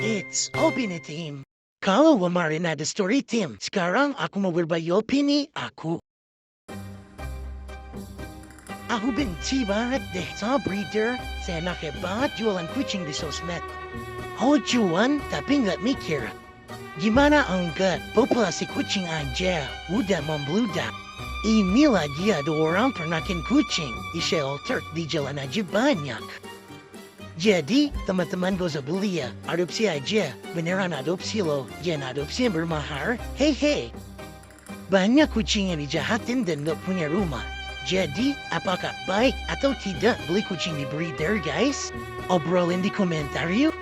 It's Opini Team. Kalau kemarin ada story team, sekarang aku mau berbagi opini aku. Aku benci banget deh sama breeder. Saya enaknya banget jualan kucing di sosmed. Cuan tapi nggak mikir. Gimana enggak populasi kucing aja udah membludak. Ini lagi ada orang pernakin kucing di shelter di jalan aja banyak. Jadi, teman-teman gak usah beli ya. Adopsi aja. Beneran adopsi loh. Jangan adopsi yang bermahar. Hei. Banyak kucing yang dijahatin dan gak punya rumah. Jadi, apakah baik atau tidak beli kucing di breeder, guys? Obrolin di komentar yuk.